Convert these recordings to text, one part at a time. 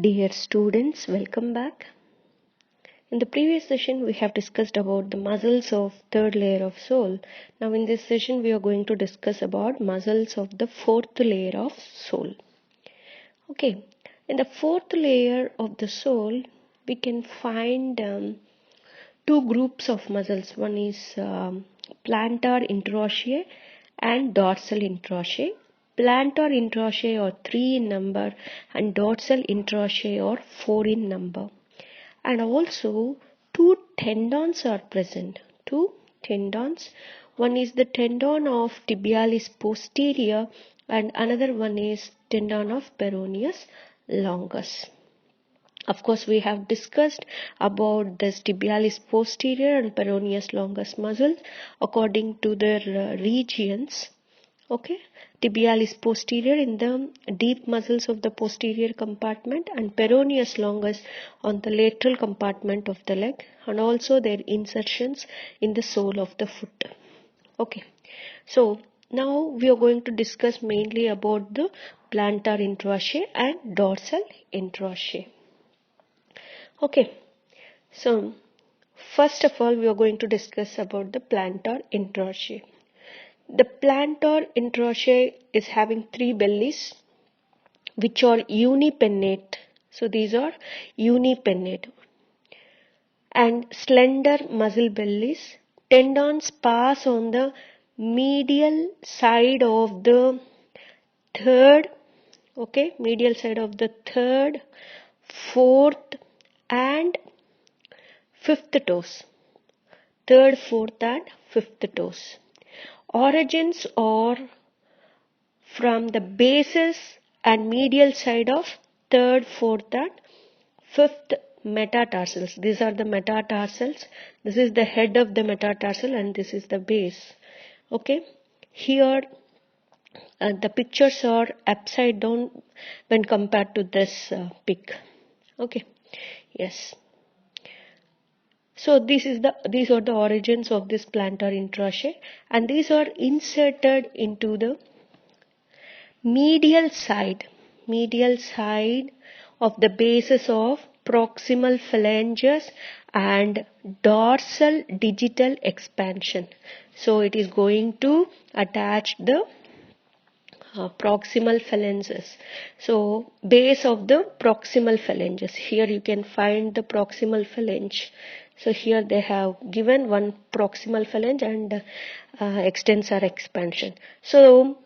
Dear students, welcome back. In the previous session, we have discussed about the muscles of third layer of sole. Now in this session, we are going to discuss about muscles of the fourth layer of sole. Okay, in the fourth layer of the sole, we can find two groups of muscles. One is plantar interossei and dorsal interossei. Plantar interossei are 3 in number and dorsal interossei are 4 in number. And also two tendons are present. Two tendons. One is the tendon of tibialis posterior and another one is tendon of peroneus longus. Of course, we have discussed about this tibialis posterior and peroneus longus muscles according to their regions. Okay, tibialis posterior in the deep muscles of the posterior compartment and peroneus longus on the lateral compartment of the leg, and also their insertions in the sole of the foot. Okay, so now we are going to discuss mainly about the plantar interossei and dorsal interossei. Okay, so first of all we are going to discuss about the plantar interossei. The plantar interossei is having 3 bellies which are unipennate. So these are unipennate and slender muscle bellies. Tendons pass on the medial side of the third, medial side of the third, fourth and fifth toes. Third, fourth and fifth toes. Origins are from the bases and medial side of third, fourth and fifth metatarsals. These are the metatarsals. This is the head of the metatarsal and this is the base. Okay. Here the pictures are upside down when compared to this pic. Okay. Yes. So these are the origins of this plantar interossei, and these are inserted into the medial side of the bases of proximal phalanges and dorsal digital expansion. So it is going to attach the proximal phalanges. So base of the proximal phalanges. Here you can find the proximal phalange. So here they have given one proximal phalange and extensor expansion. So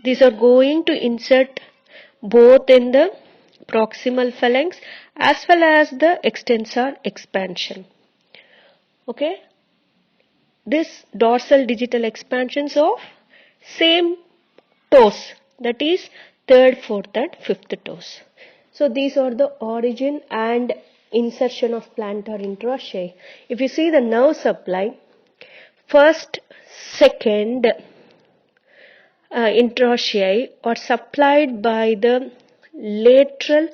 these are going to insert both in the proximal phalanx as well as the extensor expansion. Okay. This dorsal digital expansions of same toes, that is third, fourth and fifth toes. So these are the origin and insertion of plantar interossei. If you see the nerve supply, first, second interossei are supplied by the lateral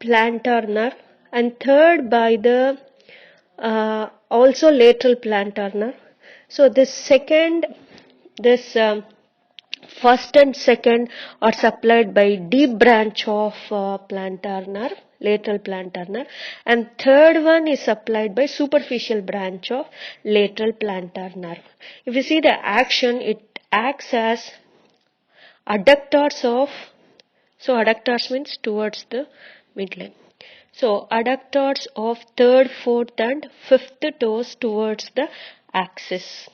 plantar nerve and third by the also lateral plantar nerve. So first and second are supplied by deep branch of plantar nerve, lateral plantar nerve, and third one is supplied by superficial branch of lateral plantar nerve. If you see the action, it acts as adductors of, so adductors means towards the midline. So adductors of third, fourth and fifth toes towards the axis.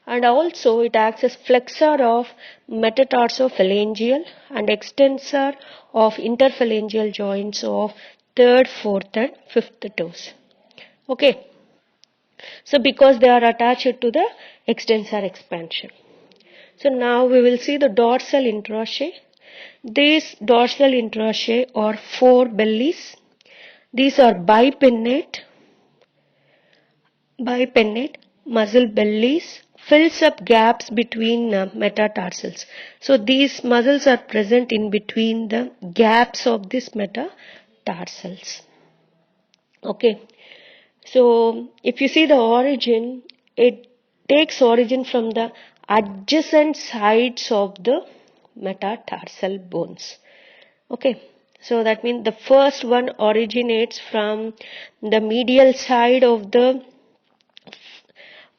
And also it acts as flexor of metatarsophalangeal and extensor of interphalangeal joints of third, fourth and fifth toes. Okay. So because they are attached to the extensor expansion. So now we will see the dorsal interossei. These dorsal interossei are 4 bellies. These are bipennate muscle bellies. Fills up gaps between metatarsals. So these muscles are present in between the gaps of these metatarsals. Okay. So if you see the origin, it takes origin from the adjacent sides of the metatarsal bones. Okay. So that means the first one originates from the medial side of the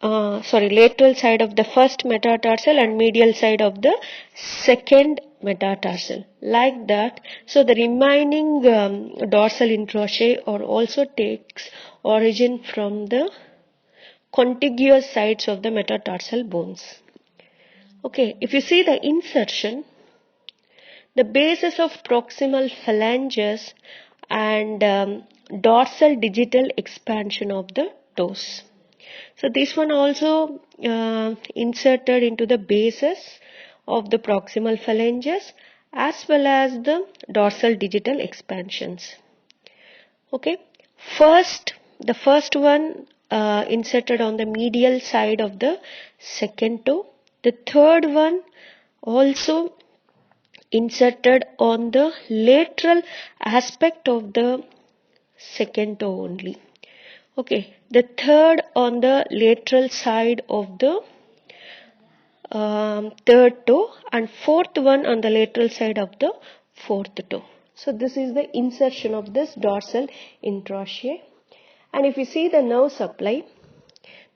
lateral side of the first metatarsal and medial side of the second metatarsal, like that. So the remaining dorsal interossei or also takes origin from the contiguous sides of the metatarsal bones. Okay, if you see the insertion, the basis of proximal phalanges and dorsal digital expansion of the toes. So this one also inserted into the basis of the proximal phalanges as well as the dorsal digital expansions. Okay, the first one inserted on the medial side of the second toe. The third one also inserted on the lateral aspect of the second toe only. Okay, the third on the lateral side of the third toe and fourth one on the lateral side of the fourth toe. So this is the insertion of this dorsal interossei. And if you see the nerve supply,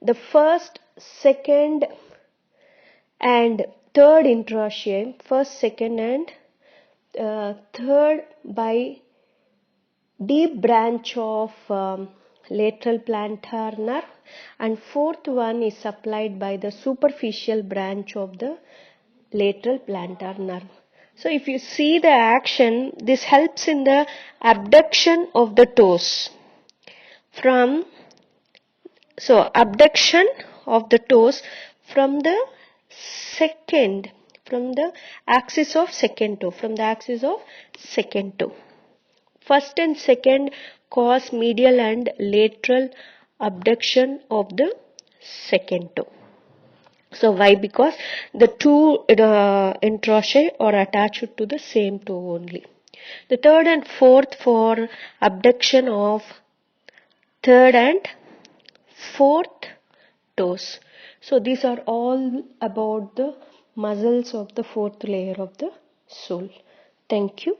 the first, second and third interossei, first, second and third by deep branch of lateral plantar nerve, and fourth one is supplied by the superficial branch of the lateral plantar nerve. So if you see the action, this helps in the abduction of the toes abduction of the toes from the axis of second toe, First and second cause medial and lateral abduction of the second toe. So why? Because the two interossei are attached to the same toe only. The third and fourth for abduction of third and fourth toes. So these are all about the muscles of the fourth layer of the sole. Thank you.